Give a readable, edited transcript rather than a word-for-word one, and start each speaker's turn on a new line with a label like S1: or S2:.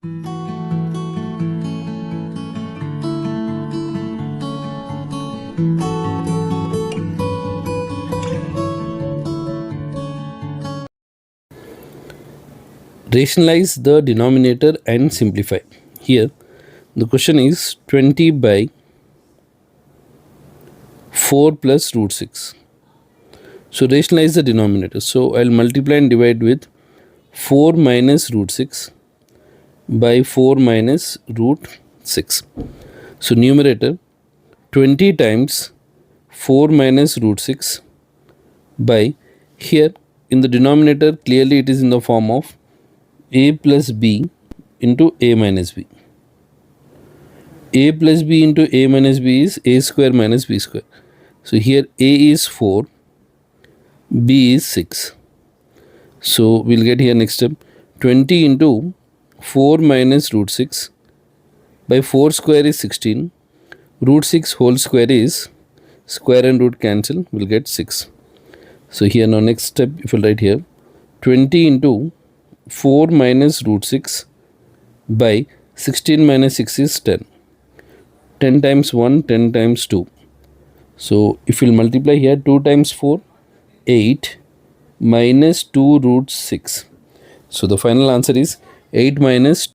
S1: Rationalize the denominator and simplify. Here the question is 20 by 4 plus root 6. So rationalize the denominator. So I'll multiply and divide with 4 minus root 6 by 4 minus root 6. So numerator 20 times 4 minus root 6 by, here in the denominator clearly it is in the form of a plus b into a minus b. A plus b into a minus b is a square minus b square. So here a is 4, b is 6. So we'll get here next step 20 into 4 minus root 6 by 4 square is 16. Root 6 whole square is, square and root cancel, we'll get 6. So here now next step, if you write here 20 into 4 minus root 6 by 16 minus 6 is 10. 10 times 1, 10 times 2. So if you multiply here 2 times 4, 8 minus 2 root 6. So the final answer is 8 minus